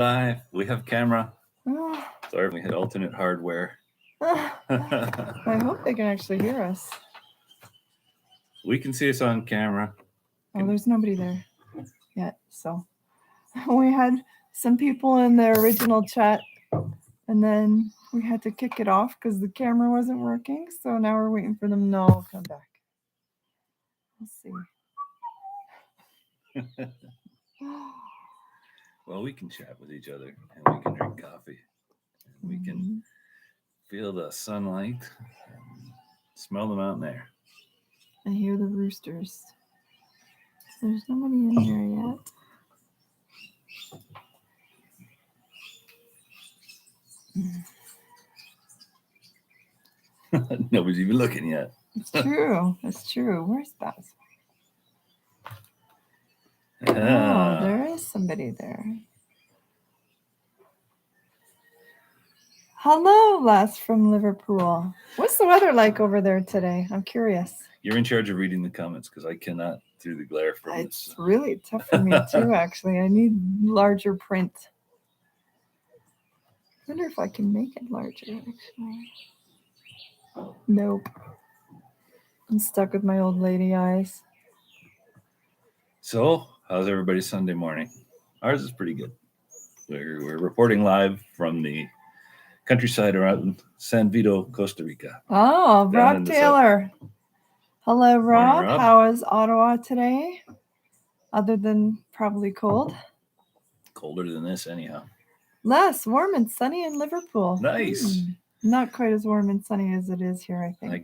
Live. We have camera. Oh, Sorry, we had alternate hardware. I hope they can actually hear us. We can see us on camera. Oh, there's nobody there yet. So we had some people in the original chat, and then we had to kick it off because the camera wasn't working. So now we're waiting for them to all come back. Let's see. Well, we can chat with each other, and we can drink coffee, and we can feel the sunlight, and smell the mountain air. I hear the roosters. There's nobody in here yet. Nobody's even looking yet. It's true. It's true. Where's Baz? Ah. Oh, there is somebody there. Hello, Les from Liverpool. What's the weather like over there today? I'm curious. You're in charge of reading the comments because I cannot through the glare from It's this. really tough for me too, actually. I need larger print. I wonder if I can make it larger, actually. Nope. I'm stuck with my old lady eyes. So, how's everybody's Sunday morning? Ours is pretty good. We're reporting live from the countryside around San Vito, Costa Rica. Oh, Rob Taylor. Hello, Rob. Morning, Rob. How is Ottawa today? Other than probably cold. Colder than this, anyhow. Less warm and sunny in Liverpool. Nice. Not quite as warm and sunny as it is here, I think. I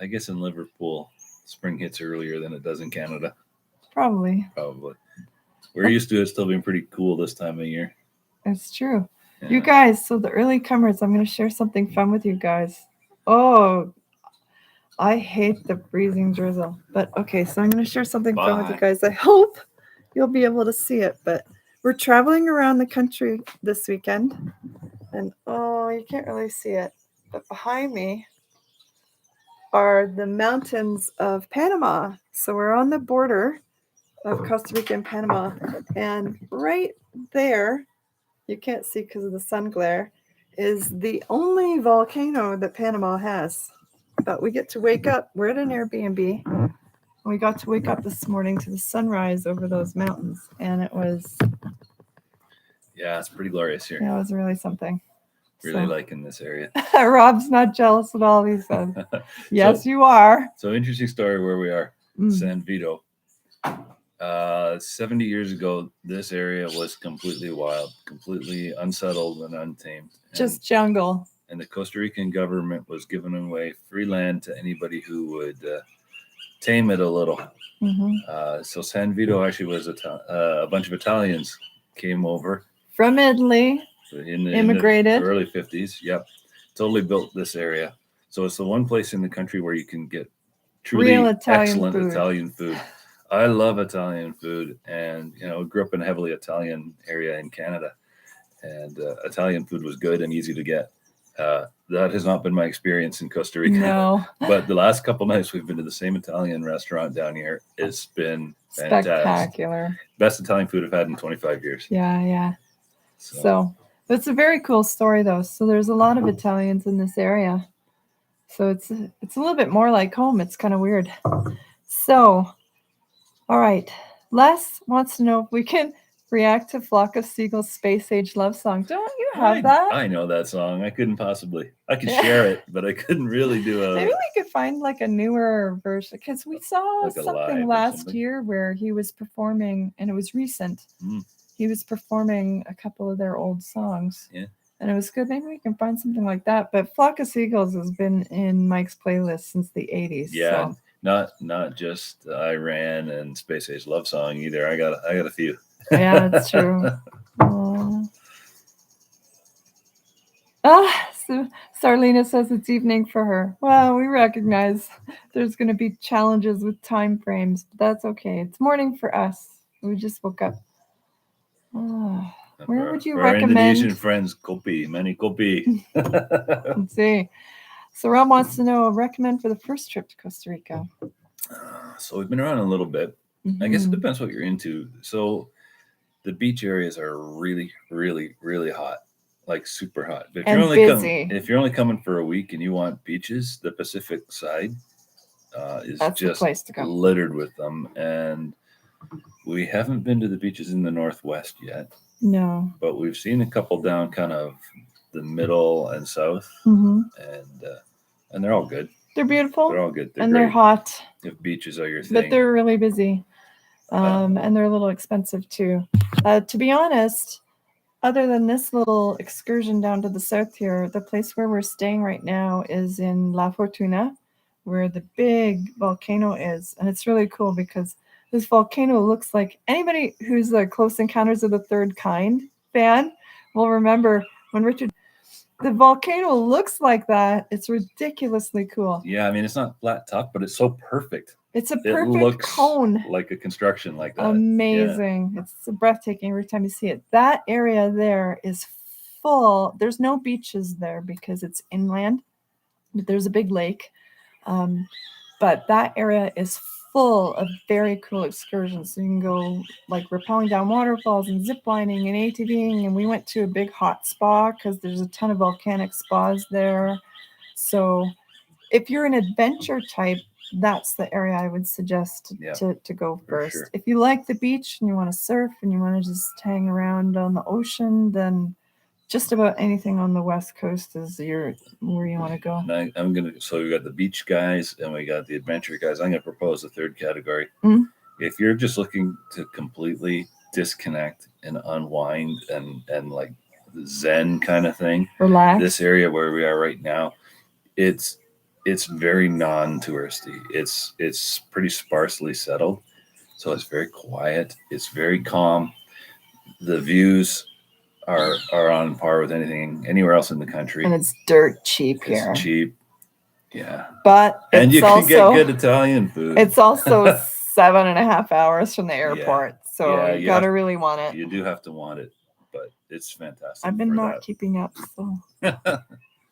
guess in Liverpool, spring hits earlier than it does in Canada. Probably. We're used to it still being pretty cool this time of year. It's true. Yeah. You guys, so the early comers, I'm going to share something fun with you guys. Oh, I hate the freezing drizzle. But okay, so I'm going to share something fun with you guys. I hope you'll be able to see it. But we're traveling around the country this weekend. And oh, you can't really see it. But behind me are the mountains of Panama. So we're on the border of Costa Rica and Panama. And right there, you can't see because of the sun glare, is the only volcano that Panama has. But we get to wake up. We're at an Airbnb. And we got to wake up this morning to the sunrise over those mountains. And it was... Yeah, it's pretty glorious here. Yeah, it was really something. Really liking this area. Rob's not jealous at all, he said. Yes, you are. So interesting story where we are. San Vito. 70 years ago, this area was completely wild, completely unsettled and untamed. Just jungle. And the Costa Rican government was giving away free land to anybody who would tame it a little. So San Vito actually was a bunch of Italians came over. From Italy. Immigrated. In the early 50s. Yep. Totally built this area. So it's the one place in the country where you can get truly excellent Italian food. I love Italian food, and grew up in a heavily Italian area in Canada, and Italian food was good and easy to get. That has not been my experience in Costa Rica. No. But the last couple nights we've been to the same Italian restaurant down here. It's been fantastic. Spectacular. Best Italian food I've had in 25 years. Yeah. So it's a very cool story, though. So there's a lot of Italians in this area. So it's a little bit more like home. It's kind of weird. So, all right. Les wants to know if we can react to Flock of Seagulls' Space Age love song. Don't you have that? I know that song. I couldn't possibly. I could share it, but I couldn't really do a... Maybe we could find like a newer version, because we saw something last year where he was performing, and it was recent. He was performing a couple of their old songs. Yeah. And it was good. Maybe we can find something like that. But Flock of Seagulls has been in Mike's playlist since the 80s. Yeah. So. Not just Iran and Space Age love song either. I got a few. Yeah, that's true. So Sarlena says it's evening for her. Well, we recognize there's going to be challenges with time frames, but that's okay. It's morning for us. We just woke up. Where would you recommend? Our Indonesian friends, kopi, many kopi. Let's see. So Rob wants to know, recommend for the first trip to Costa Rica. So we've been around a little bit. I guess it depends what you're into. So the beach areas are really, really, really hot, like super hot. But if you're only coming for a week and you want beaches, the Pacific side is That's just the place to go. littered with them. And we haven't been to the beaches in the Northwest yet. No. But we've seen a couple down kind of the middle and south, mm-hmm. and they're all good. They're beautiful. They're all good. They're hot. If beaches are your thing. But they're really busy. And they're a little expensive too. To be honest, other than this little excursion down to the south here, the place where we're staying right now is in La Fortuna, where the big volcano is. And it's really cool because this volcano looks like, anybody who's a Close Encounters of the Third Kind fan will remember when Richard, the volcano looks like that. It's ridiculously cool. Yeah, I mean, it's not flat top, but it's so perfect. It's a perfect cone. Like a construction like that. Amazing. Yeah. It's breathtaking every time you see it. That area there is full. There's no beaches there because it's inland. But there's a big lake. But that area is full of very cool excursions. So you can go like rappelling down waterfalls and zip lining and ATVing. And we went to a big hot spa because there's a ton of volcanic spas there. So if you're an adventure type, that's the area I would suggest to go first. Sure. If you like the beach and you want to surf and you want to just hang around on the ocean, then just about anything on the West Coast is where you want to go. So we got the beach guys and we got the adventure guys. I'm going to propose a third category. Mm-hmm. If you're just looking to completely disconnect and unwind and like Zen kind of thing, relax. This area where we are right now, it's very non-touristy. It's pretty sparsely settled, so it's very quiet. It's very calm. The views are on par with anything anywhere else in the country, and it's dirt cheap here. It's cheap, yeah. But and you can get good Italian food. It's also 7.5 hours from the airport, so you gotta really want it. You do have to want it, but it's fantastic. I've been not keeping up, so.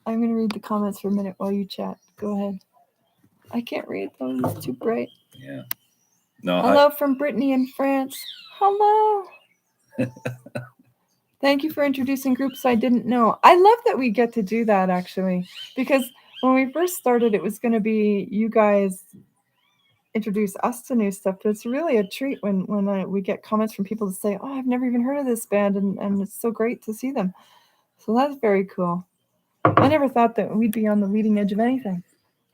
I'm going to read the comments for a minute while you chat. Go ahead. I can't read those. It's too bright. Yeah. No. Hello from Brittany in France. Hello. Thank you for introducing groups I didn't know. I love that we get to do that, actually, because when we first started, it was going to be you guys introduce us to new stuff. But it's really a treat when we get comments from people to say, oh, I've never even heard of this band, and it's so great to see them. So that's very cool. I never thought that we'd be on the leading edge of anything.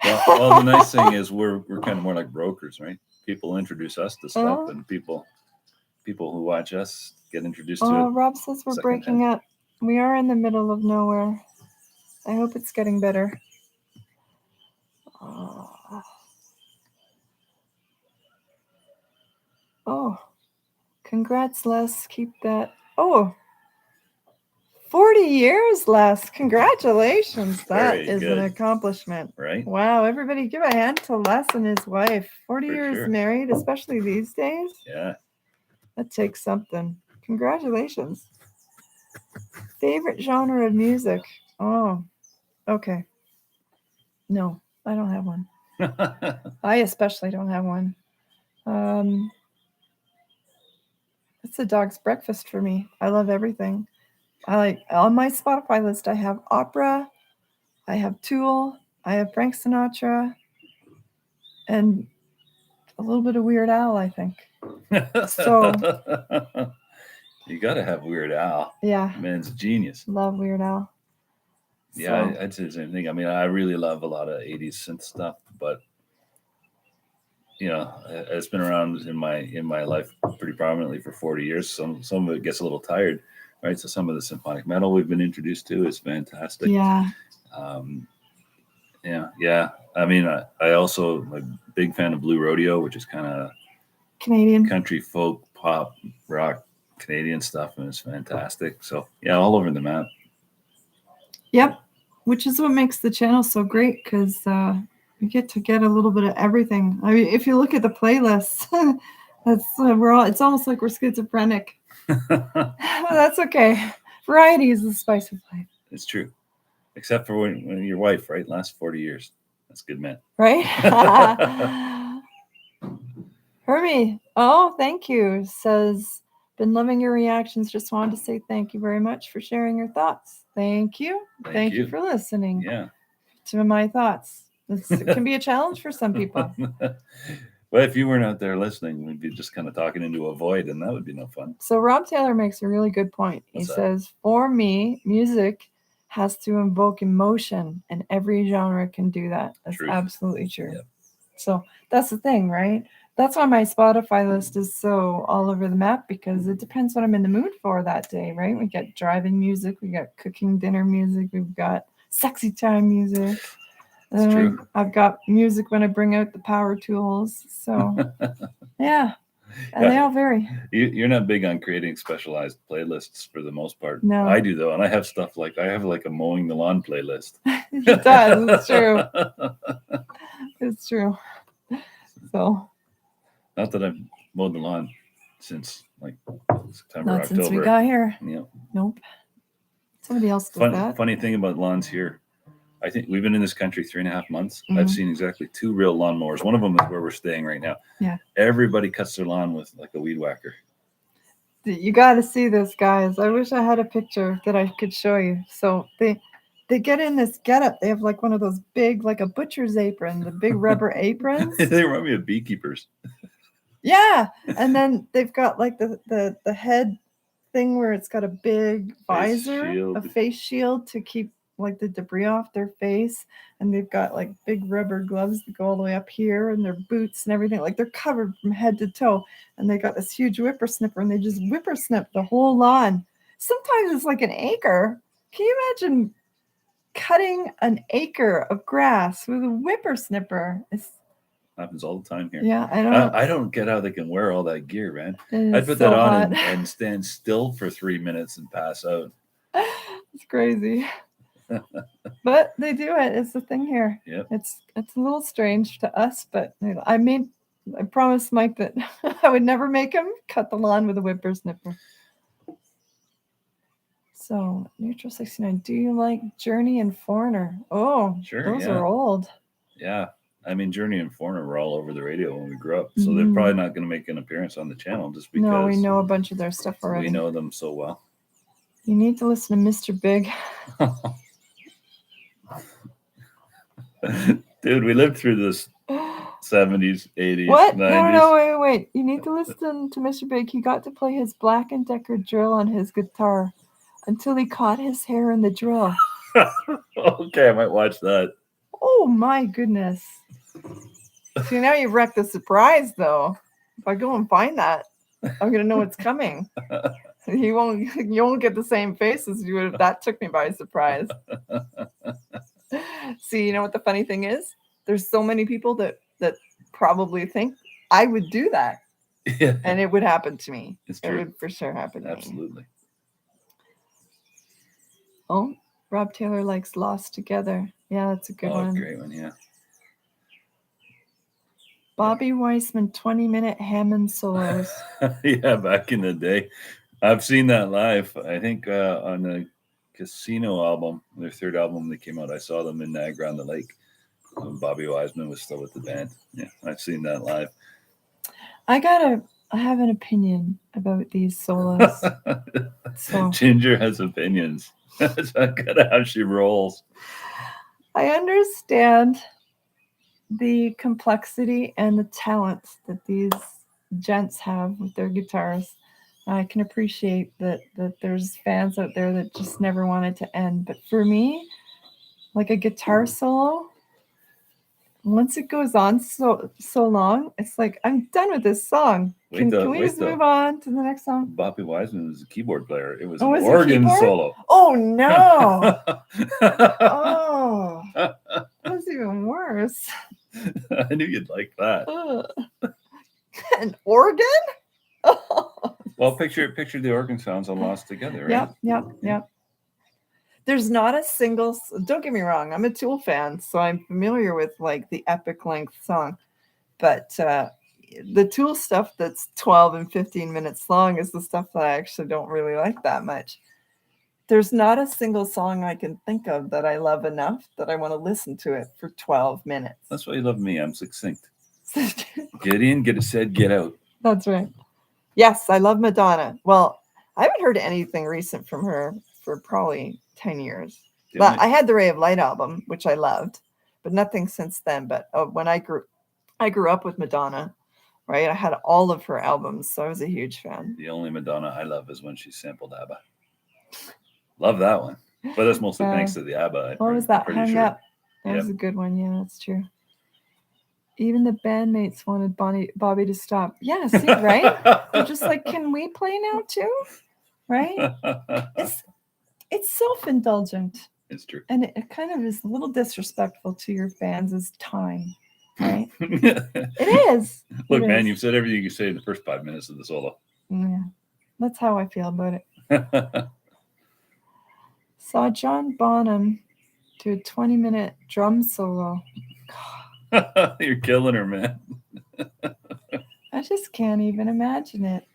Well, the nice thing is we're kind of more like brokers, right? People introduce us to stuff, and people who watch us get introduced to it. Oh, Rob says we're breaking up. We are in the middle of nowhere. I hope it's getting better. Oh, congrats, Les. Keep that. Oh. 40 years, Les. Congratulations. That is an accomplishment. Right? Wow. Everybody give a hand to Les and his wife. 40 years married, especially these days. Yeah. That takes something. Congratulations. Favorite genre of music? Oh, okay. No, I don't have one. I especially don't have one. It's a dog's breakfast for me. I love everything. I like on my Spotify list, I have opera, I have Tool, I have Frank Sinatra, and a little bit of Weird Al, I think. So you got to have Weird Al. Yeah. Man's a genius. Love Weird Al. Yeah, I'd say the same thing. I mean, I really love a lot of 80s synth stuff, but it's been around in my life pretty prominently for 40 years. Some of it gets a little tired. Right, so some of the symphonic metal we've been introduced to is fantastic. Yeah. Yeah. I mean, I also am a big fan of Blue Rodeo, which is kind of Canadian country, folk, pop, rock, Canadian stuff, and it's fantastic. So yeah, all over the map. Yep, which is what makes the channel so great because we get to get a little bit of everything. I mean, if you look at the playlist, it's almost like we're schizophrenic. Well, that's okay. Variety is the spice of life. It's true. Except for when your wife, right? Last 40 years. That's good, man. Right? Hermie. Oh, thank you. Says Been loving your reactions. Just wanted to say thank you very much for sharing your thoughts. Thank you. Thank you for listening to my thoughts. It can be a challenge for some people. Well, if you weren't out there listening, we'd be just kind of talking into a void, and that would be no fun. So Rob Taylor makes a really good point. He says, for me, music has to invoke emotion, and every genre can do that. That's absolutely true. Yep. So that's the thing, right? That's why my Spotify list is so all over the map, because it depends what I'm in the mood for that day, right? We got driving music, we got cooking dinner music, we've got sexy time music. I've got music when I bring out the power tools. So, yeah. And they all vary. You're not big on creating specialized playlists for the most part. No. I do, though. And I have stuff like a mowing the lawn playlist. It does. It's true. It's true. So. Not that I've mowed the lawn since September, Not October. Since we got here. Yeah. Nope. Somebody else does that. Funny thing about lawns here. I think we've been in this country 3.5 months. Mm-hmm. I've seen exactly 2 real lawnmowers. One of them is where we're staying right now. Yeah. Everybody cuts their lawn with like a weed whacker. You got to see this, guys. I wish I had a picture that I could show you. So they get in this getup. They have like one of those big, like a butcher's apron, the big rubber aprons. They remind me of beekeepers. Yeah. And then they've got like the head thing where it's got a big visor, a face shield to keep like the debris off their face, and they've got like big rubber gloves that go all the way up here, and their boots and everything, like they're covered from head to toe, and they got this huge whippersnipper, and they just whippersnip the whole lawn. Sometimes it's like an acre. Can you imagine cutting an acre of grass with a whippersnipper? It happens all the time here. Yeah, I don't get how they can wear all that gear, man. I'd put that on and stand still for 3 minutes and pass out. It's crazy. But they do it. It's the thing here. Yep. It's a little strange to us, but I promised Mike that I would never make him cut the lawn with a whippersnipper. So, Neutral 69, do you like Journey and Foreigner? Oh, sure. Those are old. Yeah. I mean, Journey and Foreigner were all over the radio when we grew up, so they're probably not going to make an appearance on the channel just because. No, we know a bunch of their stuff already. We know them so well. You need to listen to Mr. Big. Dude, we lived through this 70s, 80s, what? 90s. No, wait. You need to listen to Mr. Big. He got to play his Black & Decker drill on his guitar until he caught his hair in the drill. Okay, I might watch that. Oh, my goodness. See, now you wrecked the surprise, though. If I go and find that, I'm going to know it's coming. You won't get the same face as you would if that took me by surprise. See, you know what the funny thing is? There's so many people that probably think I would do that. Yeah. And it would happen to me. It's true. It would for sure happen to me. Absolutely. Oh, Rob Taylor likes Lost Together. Yeah, that's a good one. Great one, yeah. Bobby Weissman 20-minute Hammond solos. Yeah, back in the day. I've seen that live. I think on the Casino album, their 3rd album that came out, I saw them in Niagara on the Lake. Bobby Weissman was still with the band. Yeah, I've seen that live. I have an opinion about these solos. So Ginger has opinions. That's kind of how she rolls. I understand the complexity and the talent that these gents have with their guitars. I can appreciate that there's fans out there that just never want it to end. But for me, like a guitar solo, once it goes on so long, it's like, I'm done with this song. Can we just move on to the next song? Bobby Weissman was a keyboard player. It was an organ solo. Oh, no. Oh, that's even worse. I knew you'd like that. An organ? Well, picture the organ sounds all Lost Together, right? Yep. There's not a single, don't get me wrong, I'm a Tool fan, so I'm familiar with like the epic length song. But the Tool stuff that's 12 and 15 minutes long is the stuff that I actually don't really like that much. There's not a single song I can think of that I love enough that I want to listen to it for 12 minutes. That's why you love me. I'm succinct. Get in, get it said, get out. That's right. Yes, I love Madonna. Well, I haven't heard anything recent from her for probably 10 years. But I had the Ray of Light album, which I loved, but nothing since then. But when I grew up with Madonna, right? I had all of her albums, so I was a huge fan. The only Madonna I love is when she sampled ABBA. Love that one. But that's mostly thanks to the ABBA. What was that? Hung Up. That was a good one. Yeah, that's true. Even the bandmates wanted Bobby to stop. Yeah, see, right? They're just like, can we play now too? Right? It's self-indulgent. It's true. And it kind of is a little disrespectful to your fans' time, right? It is. Look, man, you've said everything you say in the first 5 minutes of the solo. Yeah, that's how I feel about it. Saw John Bonham do a 20-minute drum solo. You're killing her, man. I just can't even imagine it.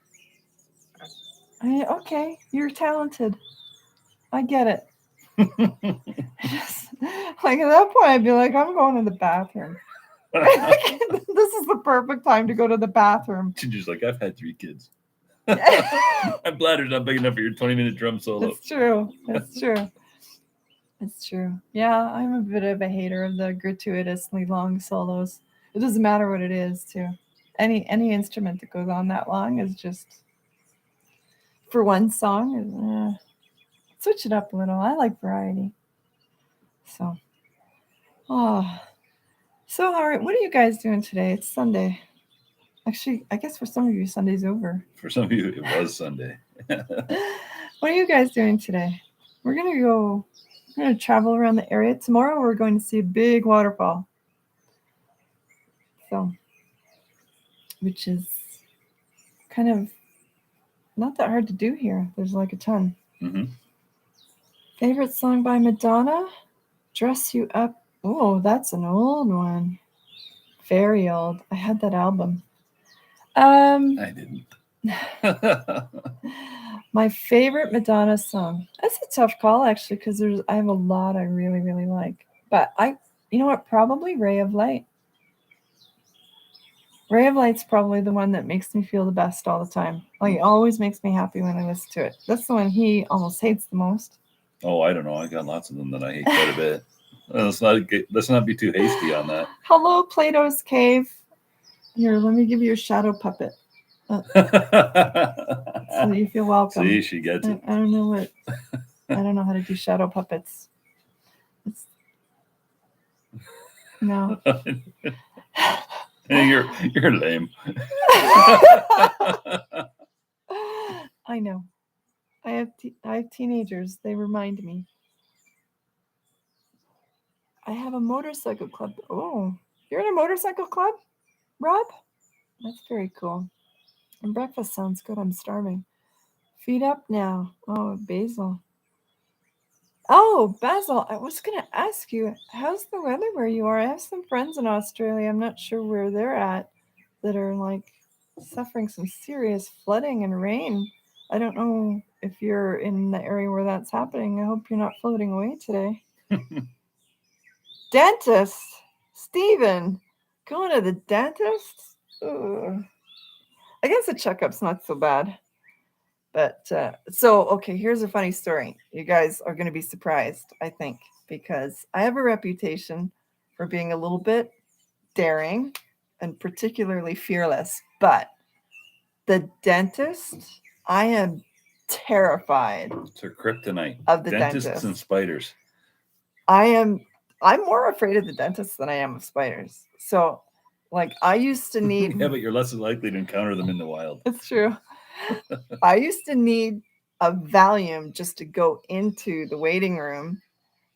I mean, okay, you're talented. I get it. Just, like at that point, I'd be like, I'm going to the bathroom. This is the perfect time to go to the bathroom. She's just like, I've had 3 kids. My bladder's not big enough for your 20-minute drum solo. That's true. That's true. It's true. Yeah, I'm a bit of a hater of the gratuitously long solos. It doesn't matter what it is, too. Any instrument that goes on that long is just for one song. Switch it up a little. I like variety. So, all right. What are you guys doing today? It's Sunday. Actually, I guess for some of you, Sunday's over. For some of you, it was Sunday. What are you guys doing today? We're going to travel around the area. Tomorrow, we're going to see a big waterfall. So, which is kind of not that hard to do here. There's like a ton. Mm-hmm. Favorite song by Madonna? Dress You Up. Oh, that's an old one. Very old. I had that album. I didn't. My favorite Madonna song. That's a tough call, actually, because I have a lot I really, really like. But you know what? Probably Ray of Light. Ray of Light's probably the one that makes me feel the best all the time. Like, it always makes me happy when I listen to it. That's the one he almost hates the most. Oh, I don't know. I got lots of them that I hate quite a bit. Let's not be too hasty on that. Hello, Plato's Cave. Here, let me give you a shadow puppet. So you feel welcome. See, she gets it. I don't know how to do shadow puppets. No. You're lame. I know. I have teenagers. They remind me. I have a motorcycle club. Oh, you're in a motorcycle club, Rob? That's very cool. And breakfast sounds good. I'm starving. Feed up now. Oh, Basil. Oh, Basil, I was going to ask you, how's the weather where you are? I have some friends in Australia. I'm not sure where they're at that are like suffering some serious flooding and rain. I don't know if you're in the area where that's happening. I hope you're not floating away today. Dentist, Stephen, going to the dentist? Ugh. I guess the checkup's not so bad. But okay, here's a funny story. You guys are going to be surprised, I think, because I have a reputation for being a little bit daring and particularly fearless. But the dentist, I am terrified. It's her kryptonite. Of the dentists dentist. And spiders. I'm more afraid of the dentist than I am of spiders. So, like, I used to need. Yeah, but you're less likely to encounter them in the wild. It's true. I used to need a Valium just to go into the waiting room.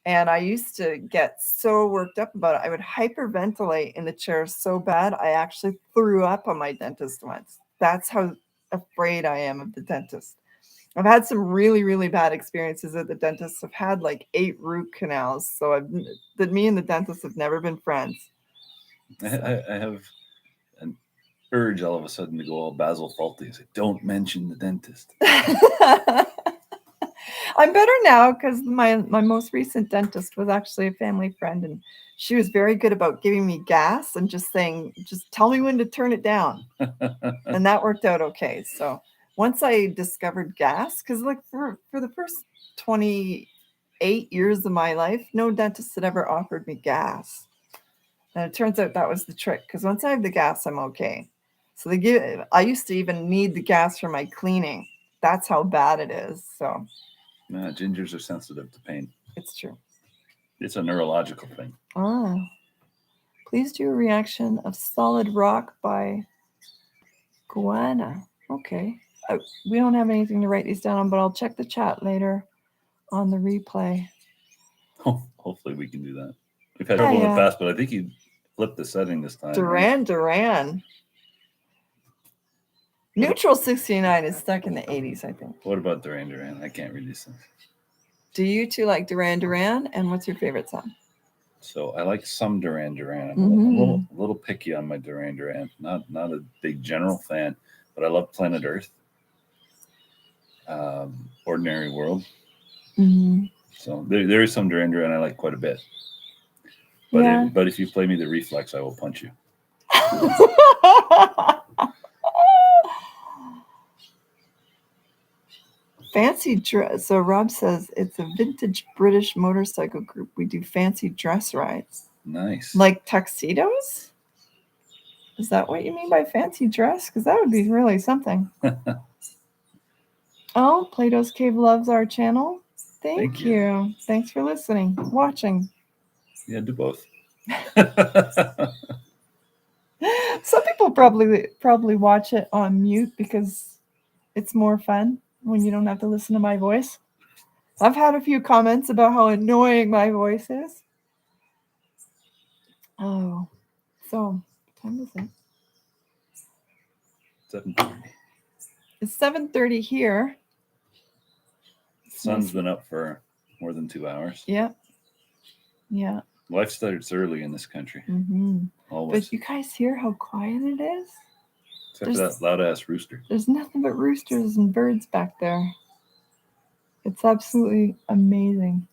And I used to get so worked up about it. I would hyperventilate in the chair so bad, I actually threw up on my dentist once. That's how afraid I am of the dentist. I've had some really, really bad experiences at the dentist. I've had like 8 root canals. So me and the dentist have never been friends. I have an urge all of a sudden to go all Basil faulty and say, don't mention the dentist. I'm better now because my most recent dentist was actually a family friend, and she was very good about giving me gas and just saying, just tell me when to turn it down. And that worked out okay. So once I discovered gas, because like for the first 28 years of my life, no dentist had ever offered me gas. And it turns out that was the trick, because once I have the gas, I'm okay. So I used to even need the gas for my cleaning. That's how bad it is. So gingers are sensitive to pain. It's true. It's a neurological thing. Ah. Please do a reaction of Solid Rock by Guana. Okay. We don't have anything to write these down on, but I'll check the chat later on the replay. Oh, hopefully we can do that. We've had trouble in the past, but I think you flipped the setting this time. Duran. Neutral 69 is stuck in the 80s, I think. What about Duran? I can't read these things. Do you two like Duran? And what's your favorite song? So I like some Duran. I'm a little picky on my Duran. Not a big general fan, but I love Planet Earth. Ordinary World. Mm-hmm. So there is some Duran I like quite a bit. But but if you play me the Reflex, I will punch you. Fancy dress. So Rob says it's a vintage British motorcycle group. We do fancy dress rides. Nice. Like tuxedos? Is that what you mean by fancy dress? Because that would be really something. Oh, Plato's Cave loves our channel. Thank you. Thanks for listening, watching. Yeah, do both. Some people probably watch it on mute because it's more fun when you don't have to listen to my voice. I've had a few comments about how annoying my voice is. Oh, so what time is it? 7:30. It's 7:30 here. Sun's been up for more than 2 hours. Yeah. Life starts early in this country. Mm-hmm. Always. But you guys hear how quiet it is? Except for that loud-ass rooster. There's nothing but roosters and birds back there. It's absolutely amazing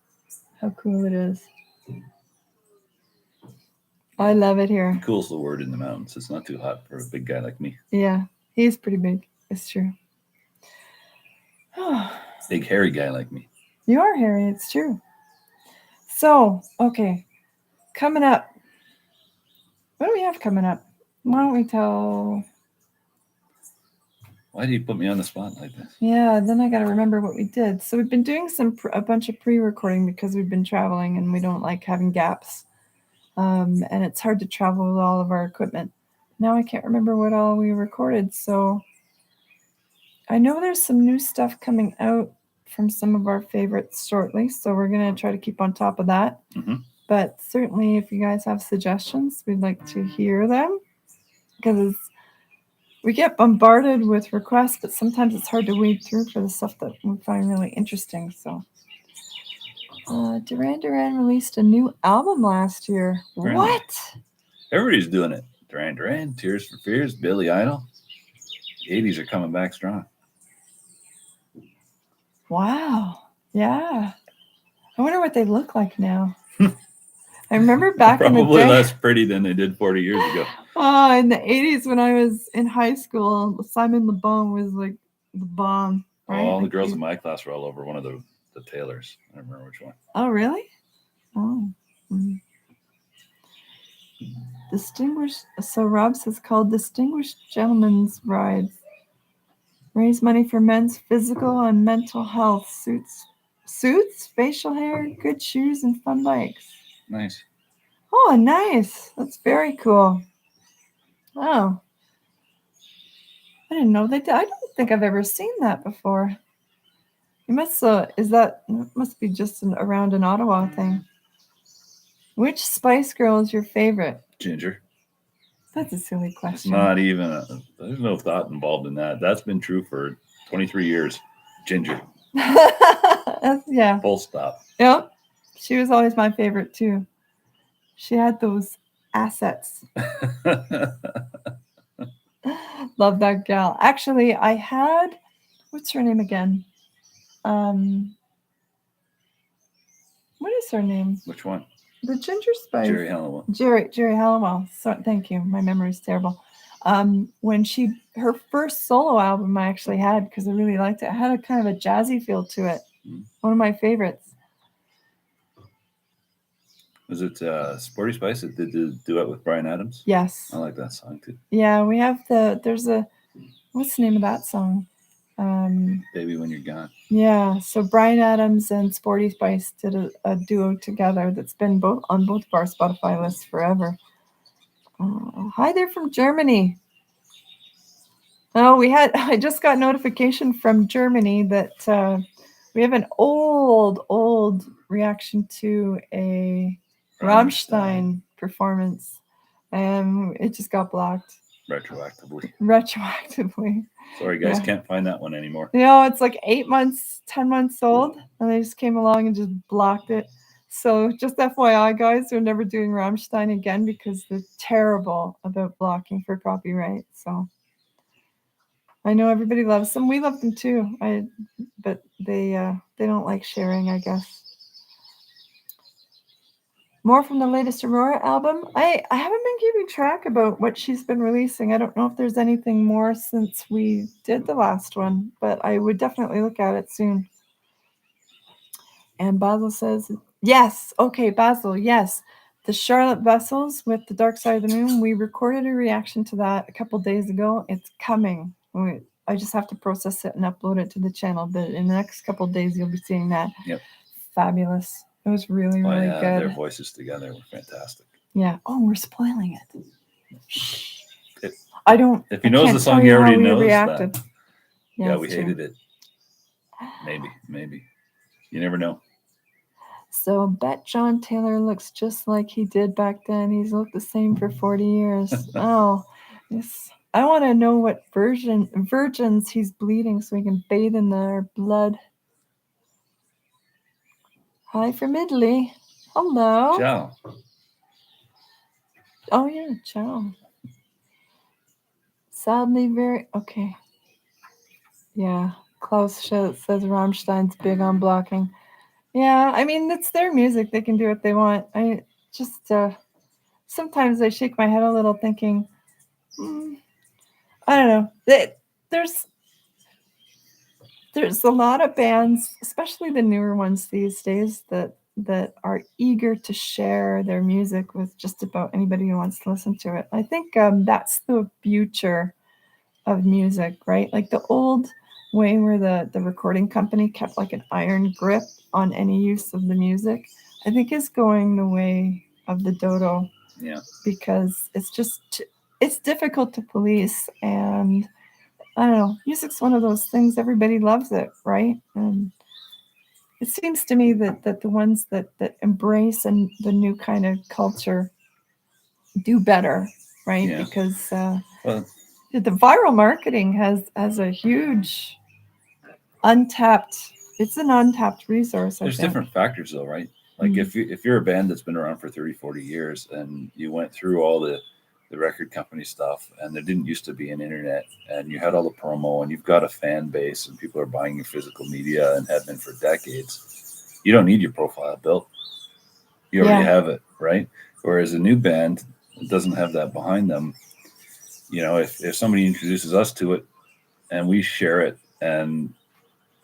how cool it is. I love it here. Cool's the word in the mountains. It's not too hot for a big guy like me. Yeah, he's pretty big. It's true. Big hairy guy like me. You are hairy. It's true. So, okay. Coming up. What do we have coming up? Why don't we tell... Why do you put me on the spot like this? Yeah, then I got to remember what we did. So we've been doing a bunch of pre-recording because we've been traveling and we don't like having gaps. And it's hard to travel with all of our equipment. Now I can't remember what all we recorded. So I know there's some new stuff coming out from some of our favorites shortly. So we're going to try to keep on top of that. Mm-hmm. But certainly if you guys have suggestions, we'd like to hear them. Because we get bombarded with requests, but sometimes it's hard to weed through for the stuff that we find really interesting. So Duran released a new album last year. What? Everybody's doing it. Duran, Tears for Fears, Billy Idol. The 80s are coming back strong. Wow. Yeah. I wonder what they look like now. I remember back in the day. Probably less pretty than they did 40 years ago. In the 80s when I was in high school, Simon Le Bon was like the bomb. Right? All the girls in my class were all over one of the tailors. I don't remember which one. Oh, really? Oh. Mm-hmm. Distinguished. So Rob says called Distinguished Gentlemen's Rides. Raise money for men's physical and mental health. Suits, facial hair, good shoes, and fun bikes. Nice. Oh, nice. That's very cool. Oh. I didn't know they did. I don't think I've ever seen that before. You must must be just around an Ottawa thing. Which Spice Girl is your favorite? Ginger. That's a silly question. It's not even there's no thought involved in that. That's been true for 23 years. Ginger. Yeah. Full stop. Yep. She was always my favorite too. She had those assets. Love that gal. Actually, I had, what's her name again? is her name? Which one? The Ginger Spice. Jerry Halliwell. Jerry Halliwell. So thank you. My memory is terrible. When her first solo album I actually had, because I really liked it. It had a kind of a jazzy feel to it. One of my favorites. Was it Sporty Spice that did the duet with Bryan Adams? Yes. I like that song too. Yeah, we have what's the name of that song? Baby When You're Gone. Yeah, so Bryan Adams and Sporty Spice did a duo together that's been on both of our Spotify lists forever. Hi there from Germany. Oh, I just got notification from Germany that we have an old reaction to a Ramstein performance, and it just got blocked. Retroactively. Sorry, guys, can't find that one anymore. It's like 8 months, 10 months old, and they just came along and just blocked it. So just FYI, guys, we're never doing Ramstein again because they're terrible about blocking for copyright. So I know everybody loves them. We love them too. But they don't like sharing, I guess. More from the latest Aurora album. I haven't been keeping track about what she's been releasing. I don't know if there's anything more since we did the last one, but I would definitely look at it soon. And Basil says, yes. Okay, Basil, yes. The Charlotte Vessels with The Dark Side of the Moon, we recorded a reaction to that a couple days ago. It's coming. I just have to process it and upload it to the channel, but in the next couple of days, you'll be seeing that. Yep. Fabulous. It was really good. Their voices together were fantastic. Yeah. Oh, we're spoiling it. Shh. If he knows the song, he already knows reacted. that. Yeah, we hated it. Maybe. You never know. So, bet John Taylor looks just like he did back then. He's looked the same for 40 years. Oh, yes. I want to know what virgins he's bleeding so he can bathe in their blood. Hi from Italy. Hello. Ciao. Oh, yeah, ciao. Sadly, okay. Yeah, Klaus says Rammstein's big on blocking. Yeah, I mean, it's their music. They can do what they want. I just, sometimes I shake my head a little thinking, I don't know. There's a lot of bands, especially the newer ones these days, that are eager to share their music with just about anybody who wants to listen to it. I think that's the future of music, right? Like the old way where the recording company kept like an iron grip on any use of the music, I think is going the way of the dodo. Yeah. Because it's difficult to police, and I don't know, music's one of those things, everybody loves it, right? And it seems to me that the ones that embrace and the new kind of culture do better, right? Yeah. Because the viral marketing has a huge untapped resource. There's different factors though, right? Like if you're a band that's been around for 30, 40 years and you went through all the record company stuff and there didn't used to be an internet and you had all the promo and you've got a fan base and people are buying your physical media and have been for decades, you don't need your profile built. You already have it, right? Whereas a new band doesn't have that behind them. You know, if somebody introduces us to it and we share it and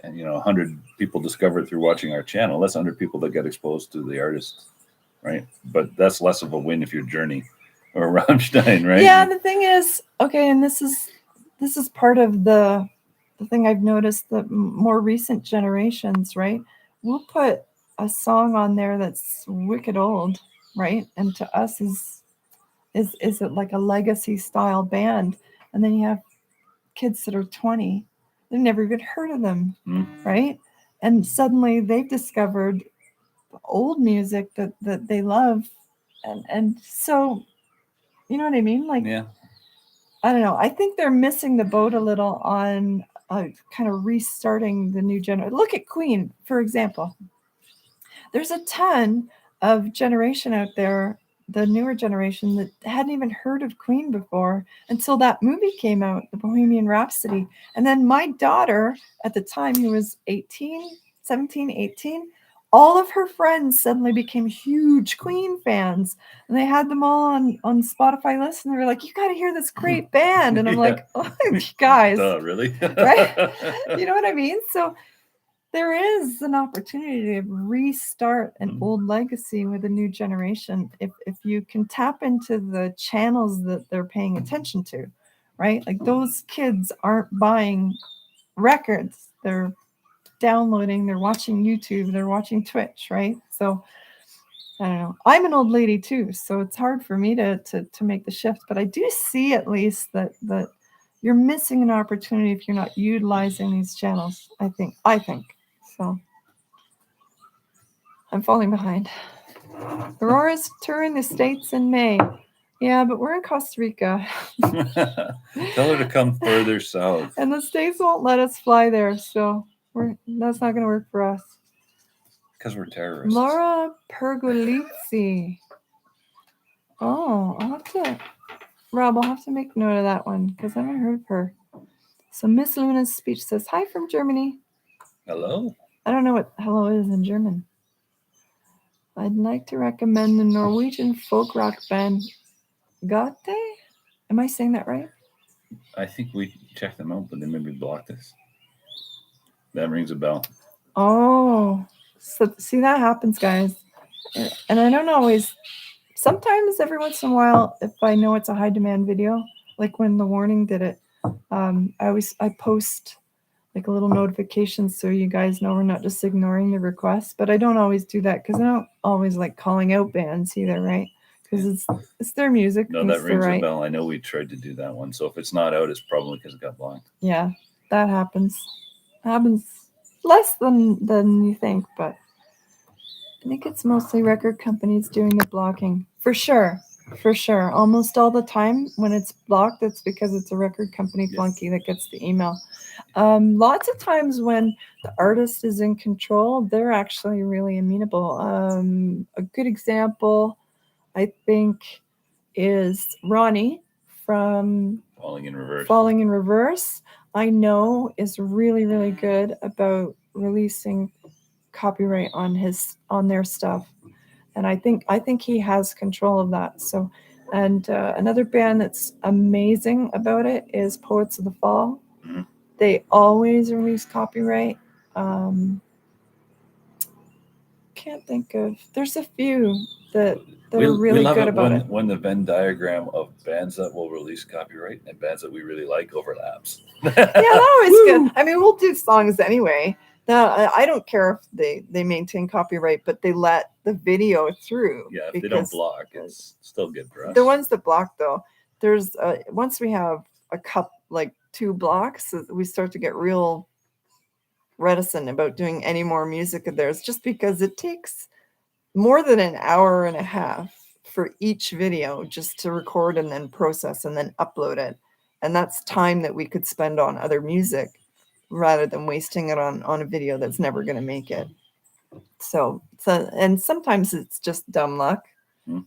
100 people discover it through watching our channel, that's 100 people that get exposed to the artist, right? But that's less of a win if you're Journey or Rammstein, right? Yeah, the thing is, okay, and this is part of the thing I've noticed, that more recent generations, right? We'll put a song on there that's wicked old, right? And to us is it like a legacy style band, and then you have kids that are 20, they've never even heard of them, right? And suddenly they've discovered old music that they love, and so, you know what I mean? Like, yeah. I don't know. I think they're missing the boat a little on kind of restarting the new generation. Look at Queen, for example. There's a ton of generation out there, the newer generation, that hadn't even heard of Queen before until that movie came out, The Bohemian Rhapsody. And then my daughter at the time, who was 17, 18, all of her friends suddenly became huge Queen fans, and they had them all on Spotify lists, and they were like, "You got to hear this great band," and I'm like, "Oh, you guys, really?" Right? You know what I mean? So there is an opportunity to restart an old legacy with a new generation if you can tap into the channels that they're paying attention to, right? Like those kids aren't buying records, they're downloading, they're watching YouTube, they're watching Twitch, right? So I don't know. I'm an old lady too, so it's hard for me to make the shift, but I do see at least that you're missing an opportunity if you're not utilizing these channels. I think so. I'm falling behind. Aurora's touring the States in May. Yeah, but we're in Costa Rica. Tell her to come further south. And the States won't let us fly there, so that's not going to work for us. Because we're terrorists. Laura Pergolizzi. Oh, Rob, I'll have to make note of that one because I haven't heard of her. So Miss Luna's speech says, "Hi from Germany." Hello? I don't know what hello is in German. I'd like to recommend the Norwegian folk rock band Gate. Am I saying that right? I think we checked them out, but they maybe blocked us. That rings a bell. Oh, so see, that happens, guys. And I don't always, sometimes every once in a while, if I know it's a high demand video, like when The Warning did it, I post like a little notification so you guys know we're not just ignoring the request. But I don't always do that because I don't always like calling out bands either, right? Because it's their music. No, that rings a bell. I know we tried to do that one. So if it's not out, it's probably because it got blocked. Yeah, that happens. Happens less than you think, but I think it's mostly record companies doing the blocking. For sure. Almost all the time when it's blocked, it's because it's a record company flunky that gets the email. Lots of times when the artist is in control, they're actually really amenable. A good example, I think, is Ronnie from Falling in Reverse. Falling in Reverse, I know, is really, really good about releasing copyright on their stuff, and I think he has control of that. So, and another band that's amazing about it is Poets of the Fall. Mm-hmm. They always release copyright. Can't think of. There's a few that are really good about it. When the Venn diagram of bands that will release copyright and bands that we really like overlaps. Yeah, that always good. I mean, we'll do songs anyway. I don't care if they maintain copyright, but they let the video through. Yeah, if they don't block, it's still good for us. The ones that block, though, there's once we have a like 2 blocks, we start to get real reticent about doing any more music of theirs, just because it takes more than an hour and a half for each video just to record and then process and then upload it. And that's time that we could spend on other music rather than wasting it on a video that's never going to make it. So and sometimes it's just dumb luck,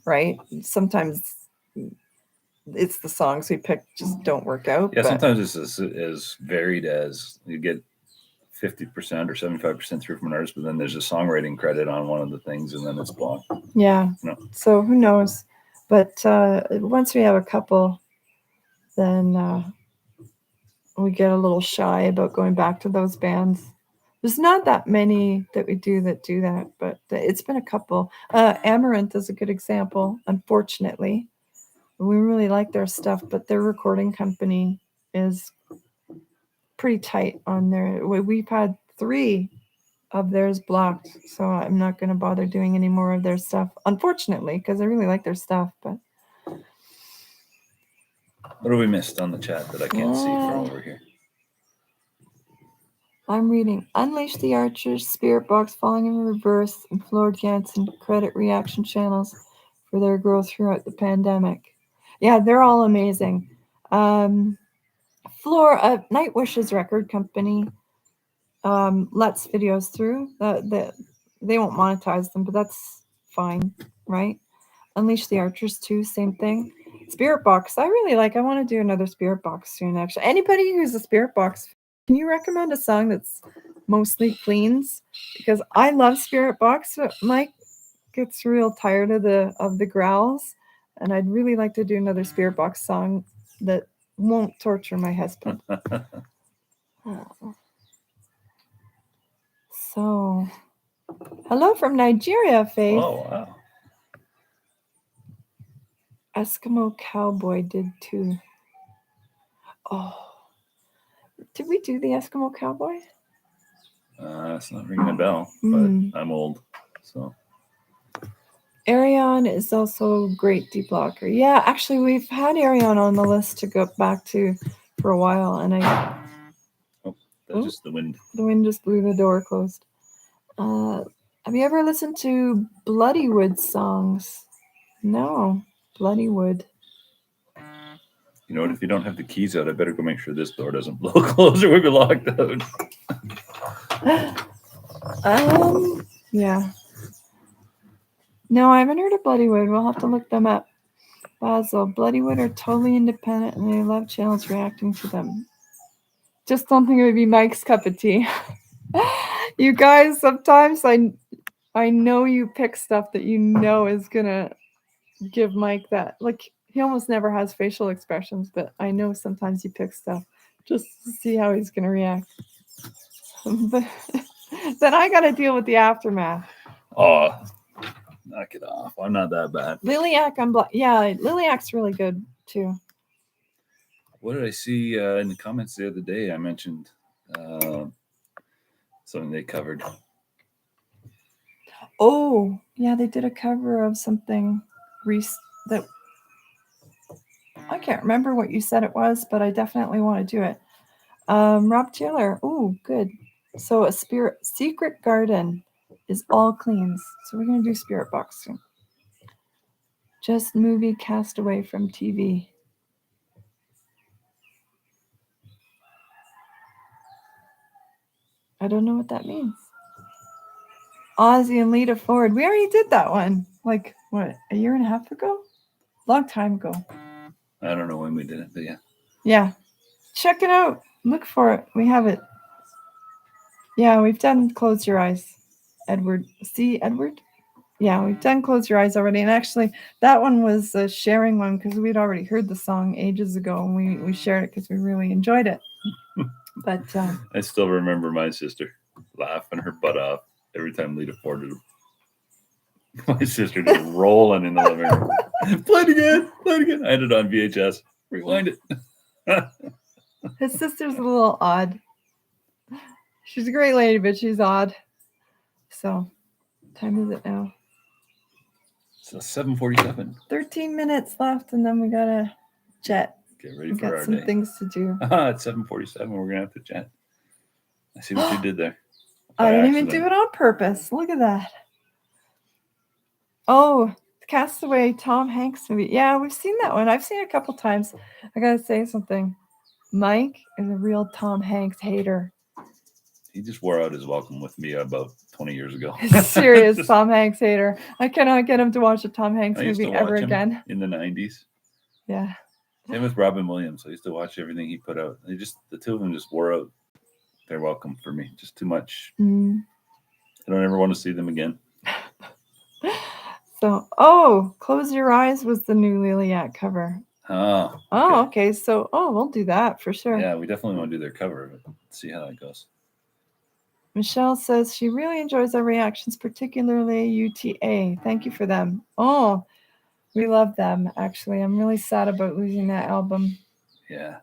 right? Sometimes it's the songs we pick just don't work out. Yeah, sometimes it's as varied as you get 50% or 75% through from an artist, but then there's a songwriting credit on one of the things and then it's blocked. Yeah. No. So who knows? But once we have a couple, then we get a little shy about going back to those bands. There's not that many that we do that, but it's been a couple. Amaranth is a good example, unfortunately. We really like their stuff, but their recording company is pretty tight on their. We've had 3 of theirs blocked, so I'm not going to bother doing any more of their stuff, unfortunately, because I really like their stuff. But what have we missed on the chat that I can't see from over here? I'm reading Unleash the Archers, Spirit Box, Falling in Reverse, and Floor Jansen credit reaction channels for their growth throughout the pandemic. Yeah, they're all amazing. Nightwish's record company lets videos through. They won't monetize them, but that's fine, right? Unleash the Archers too, same thing. Spirit Box, I really like. I want to do another Spirit Box soon, actually. Anybody who's a Spirit Box, can you recommend a song that's mostly cleans, because I love Spirit Box, but Mike gets real tired of the growls, and I'd really like to do another Spirit Box song that won't torture my husband. So, hello from Nigeria, Faith. Oh, wow. Eskimo Cowboy did too. Oh, did we do the Eskimo Cowboy? It's not ringing a bell, but I'm old, so. Arion is also a great deblocker. Yeah, actually, we've had Arion on the list to go back to for a while, and That's just the wind. The wind just blew the door closed. Have you ever listened to Bloodywood songs? No, Bloodywood. You know what? If you don't have the keys out, I better go make sure this door doesn't blow closed or we'll be locked out. Yeah. No, I haven't heard of Bloodywood. We'll have to look them up. Basil, Bloodywood are totally independent and they love channels reacting to them. Just don't think it would be Mike's cup of tea. You guys, sometimes I know you pick stuff that you know is gonna give Mike that. Like, he almost never has facial expressions, but I know sometimes you pick stuff just to see how he's gonna react. But then I gotta deal with the aftermath. Oh, knock it off. I'm not that bad. Lilac, Lilac's really good too. What did I see in the comments the other day? I mentioned something they covered. Oh, yeah, they did a cover of something that I can't remember what you said it was, but I definitely want to do it. Rob Taylor. Oh, good. So a Secret Garden is all cleans. So we're going to do Spirit Box soon. Just movie cast away from TV. I don't know what that means. Ozzy and Lita Ford. We already did that one. Like, what, a year and a half ago? Long time ago. I don't know when we did it, but yeah. Yeah. Check it out. Look for it. We have it. Yeah, we've done Close Your Eyes. Edward? Yeah, we've done Close Your Eyes already. And actually, that one was a sharing one because we'd already heard the song ages ago. And we shared it because we really enjoyed it. But I still remember my sister laughing her butt off every time Lita Ford did. My sister just rolling in the living room. Play it again. I had it on VHS. Rewind it. His sister's a little odd. She's a great lady, but she's odd. So, what time is it now? So 7:47. 13 minutes left, and then we gotta jet. Get ready for our day. Got some things to do. It's 7:47. We're gonna have to jet. I see what you did there. I didn't even do it on purpose. Look at that. Oh, Castaway, Tom Hanks movie. Yeah, we've seen that one. I've seen it a couple times. I gotta say something. Mike is a real Tom Hanks hater. He just wore out his welcome with me about 20 years ago. Serious Tom Hanks hater. I cannot get him to watch a Tom Hanks movie ever again. In the 90s. Yeah. Same with Robin Williams. I used to watch everything he put out. The two of them just wore out their welcome for me. Just too much. I don't ever want to see them again. So, Close Your Eyes was the new Lilac cover. Oh, okay. So, we'll do that for sure. Yeah, we definitely want to do their cover of it. See how that goes. Michelle says she really enjoys our reactions, particularly UTA. Thank you for them. Oh, we love them, actually. I'm really sad about losing that album. Yeah.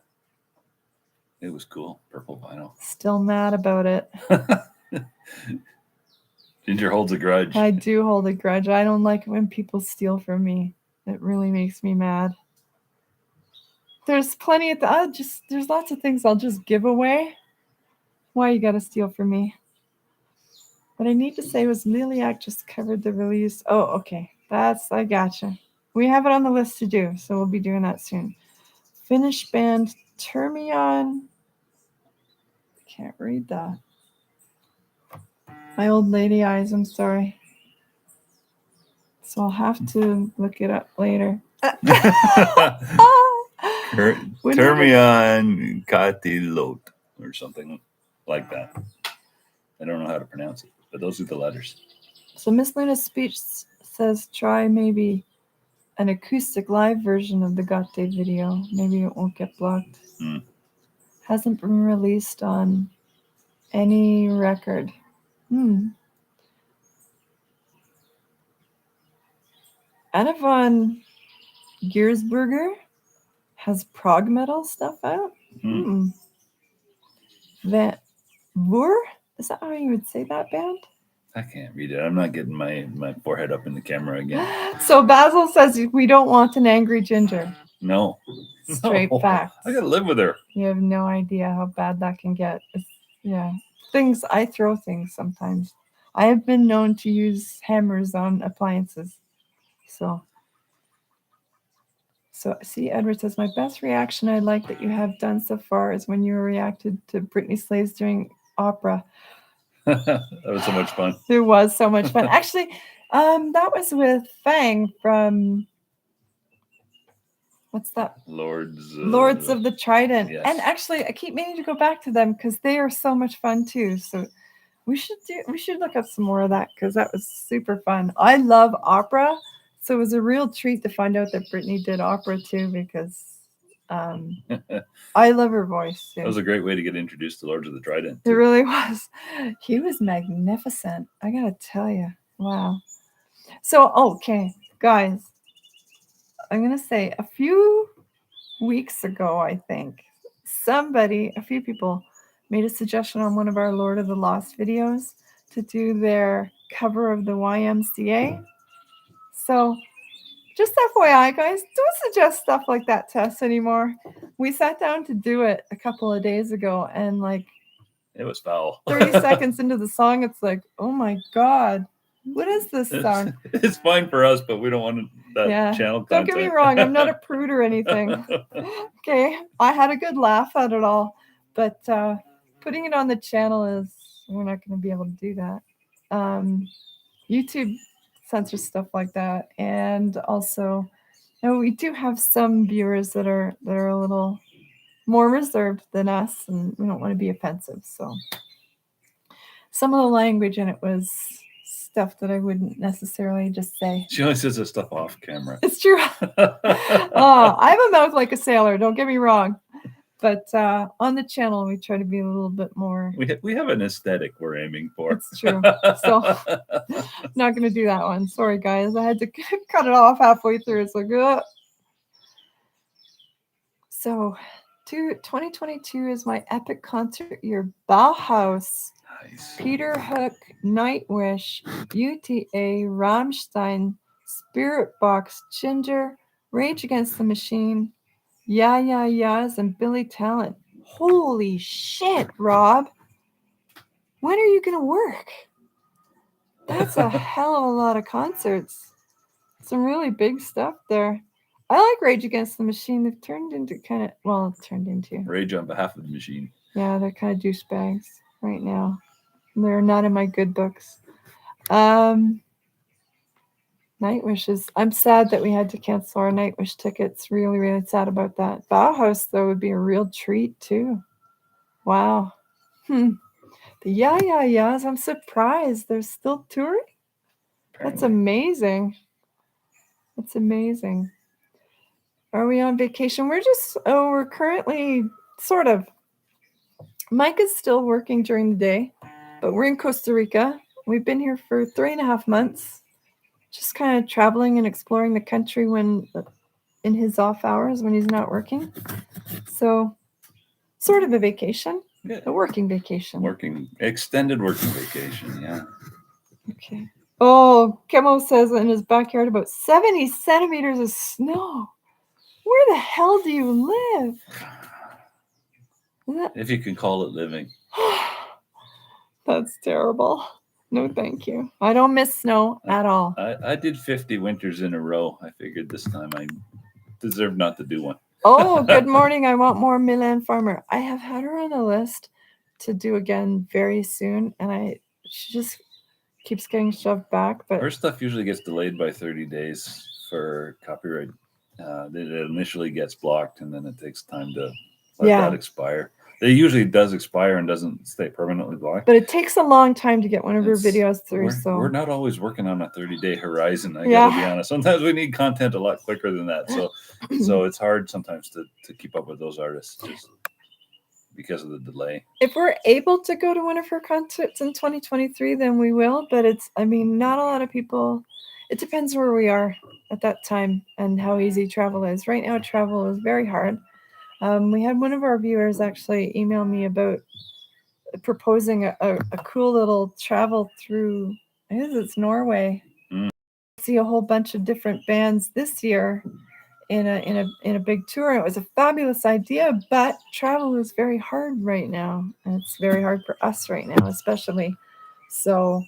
It was cool. Purple vinyl. Still mad about it. Ginger holds a grudge. I do hold a grudge. I don't like it when people steal from me. It really makes me mad. There's plenty of there's lots of things I'll just give away. Why you gotta steal from me? What I need to say was Lilac just covered the release. Oh, okay. I gotcha. We have it on the list to do, so we'll be doing that soon. Finnish band Termion. I can't read that. My old lady eyes, I'm sorry. So I'll have to look it up later. Termion Katilot or something like that. I don't know how to pronounce it, but those are the letters. So Miss Luna's speech says try maybe an acoustic live version of the Gatte video. Maybe it won't get blocked. Hasn't been released on any record. Anna von Giersberger has prog metal stuff out. Van Voer? Is that how you would say that band? I can't read it. I'm not getting my forehead up in the camera again. So Basil says we don't want an angry ginger. No. Straight facts. I gotta live with her. You have no idea how bad that can get. I throw things sometimes. I have been known to use hammers on appliances. So see, Edward says, my best reaction I like that you have done so far is when you reacted to Britney Slaves doing opera. That was so much fun. It was so much fun. Actually, that was with Fang from, what's that? Lords of the Trident. Yes. And actually, I keep meaning to go back to them because they are so much fun too. So we should look up some more of that because that was super fun. I love opera. So it was a real treat to find out that Brittany did opera too, because I love her voice. Too. That was a great way to get introduced to Lords of the Trident. Too. It really was. He was magnificent. I gotta tell you. Wow. So, okay, guys, I'm gonna say a few weeks ago, I think, a few people made a suggestion on one of our Lord of the Lost videos to do their cover of the YMCA. So just FYI, guys, don't suggest stuff like that to us anymore. We sat down to do it a couple of days ago, and it was foul. 30 seconds into the song, it's like, oh my God, what is this song? It's fine for us, but we don't want that channel content. Don't get me wrong, I'm not a prude or anything. Okay, I had a good laugh at it all, but putting it on the channel we're not going to be able to do that. YouTube censors stuff like that, and also we do have some viewers that are a little more reserved than us, and we don't want to be offensive. So some of the language in it was stuff that I wouldn't necessarily just say. She always says this stuff off camera. It's true. I have a mouth like a sailor, don't get me wrong. But on the channel, we try to be a little bit more. We have an aesthetic we're aiming for. It's true. So, not going to do that one. Sorry, guys. I had to cut it off halfway through. It's like, ugh. So, 2022 is my epic concert year. Bauhaus, nice. Peter Hook, Nightwish, UTA, Ramstein, Spirit Box, Ginger, Rage Against the Machine, Yeah Yeah Yeahs, and Billy Talent. Holy shit, Rob. When are you going to work? That's a hell of a lot of concerts. Some really big stuff there. I like Rage Against the Machine. They've turned into Rage on behalf of the machine. Yeah, they're kind of douchebags right now. They're not in my good books. Nightwish I'm sad that we had to cancel our Nightwish tickets. Really, really sad about that. Bauhaus, though, would be a real treat, too. Wow. The Yeah Yeah Yeahs, I'm surprised they're still touring. Apparently. That's amazing. That's amazing. Are we on vacation? We're currently sort of. Mike is still working during the day, but we're in Costa Rica. We've been here for 3.5 months. Just kind of traveling and exploring the country in his off hours when he's not working. So, sort of a vacation, a working vacation. Extended working vacation, yeah. Okay. Oh, Kemo says in his backyard about 70 centimeters of snow. Where the hell do you live? If you can call it living. That's terrible. No, thank you. I don't miss snow at all. I did 50 winters in a row. I figured this time I deserve not to do one. Oh, good morning. I want more Milan Farmer. I have had her on the list to do again very soon, and she just keeps getting shoved back. But her stuff usually gets delayed by 30 days for copyright. It initially gets blocked, and then it takes time to let that expire. It usually does expire and doesn't stay permanently blocked. But it takes a long time to get one of your videos through. We're not always working on a 30-day horizon. I gotta be honest. Sometimes we need content a lot quicker than that. So it's hard sometimes to keep up with those artists just because of the delay. If we're able to go to one of her concerts in 2023, then we will. But not a lot of people. It depends where we are at that time and how easy travel is. Right now, travel is very hard. We had one of our viewers actually email me about proposing a cool little travel through, I guess it's Norway. See a whole bunch of different bands this year in a big tour. It was a fabulous idea, but travel is very hard right now, and it's very hard for us right now, especially. So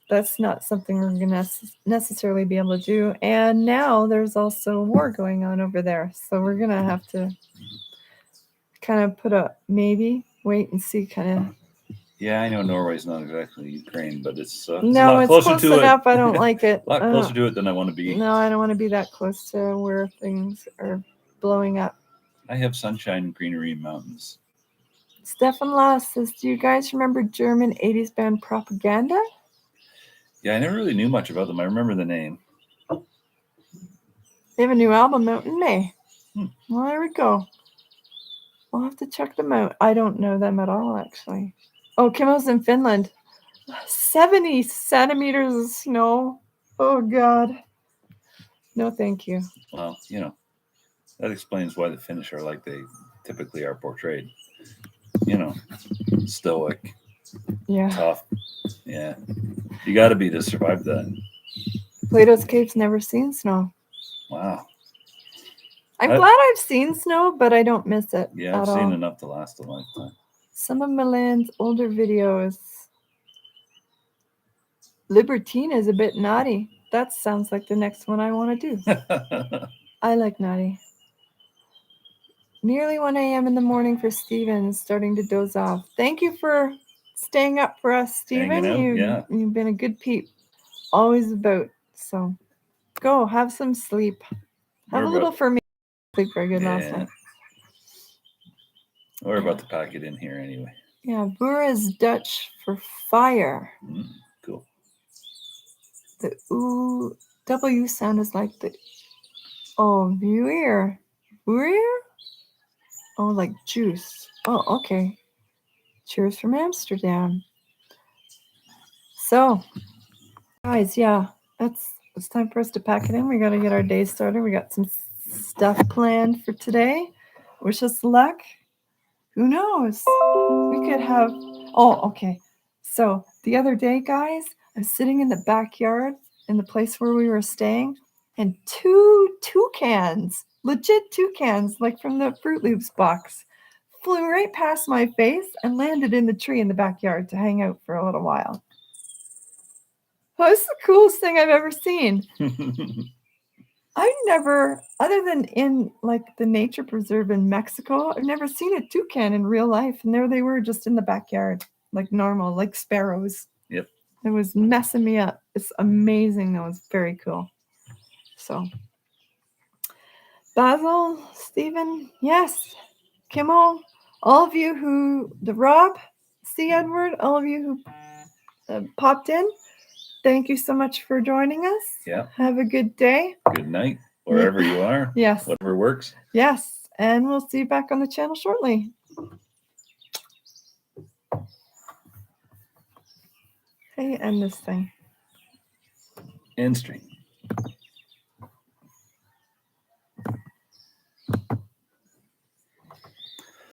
that's not something we're going to necessarily be able to do. And now there's also war going on over there. So we're going to have to kind of put a maybe, wait and see kind of. Yeah, I know Norway's not exactly Ukraine, but it's a no, lot it's closer close to enough. it. I don't like it. A lot closer to it than I want to be. No, I don't want to be that close to where things are blowing up. I have sunshine and greenery and mountains. Stefan Lass says, do you guys remember German 80s band Propaganda? Yeah, I never really knew much about them. I remember the name. They have a new album out in May. Well, there we go. We'll have to check them out. I don't know them at all, actually. Oh, Kimmo's in Finland. 70 centimeters of snow. Oh, God. No, thank you. Well, that explains why the Finnish are like they typically are portrayed. Stoic. Yeah. Tough. Yeah. You got to be to survive that. Plato's Cave's never seen snow. Wow. I'm glad I've seen snow, but I don't miss it. Yeah, I've seen enough to last a lifetime. Some of Milan's older videos. Libertine is a bit naughty. That sounds like the next one I want to do. I like naughty. Nearly 1 a.m. in the morning for Steven, starting to doze off. Thank you for staying up for us, Steven. You've been a good peep. Always about. So go have some sleep. Have a little for me. Sleep very good last night. We're about to pack it in here anyway. Yeah, Boer is Dutch for fire. Cool. The W sound is like the viewer. Oh, like juice. Oh, okay. Cheers from Amsterdam. So, guys, it's time for us to pack it in. We got to get our day started. We got some stuff planned for today. Wish us luck. Who knows? We could have. Oh, okay. So the other day, guys, I was sitting in the backyard in the place where we were staying, and 2 toucans, legit toucans, like from the Fruit Loops box, flew right past my face and landed in the tree in the backyard to hang out for a little while. That was the coolest thing I've ever seen. I've never, other than in like the nature preserve in Mexico, I've never seen a toucan in real life. And there they were just in the backyard, like normal, like sparrows. Yep. It was messing me up. It's amazing. That was very cool. So, Basil, Stephen, yes, Kimmel, all of you Rob, C. Edward, all of you who popped in. Thank you so much for joining us. Yeah. Have a good day. Good night, wherever you are. Yes. Whatever works. Yes. And we'll see you back on the channel shortly. Hey, end this thing. End stream.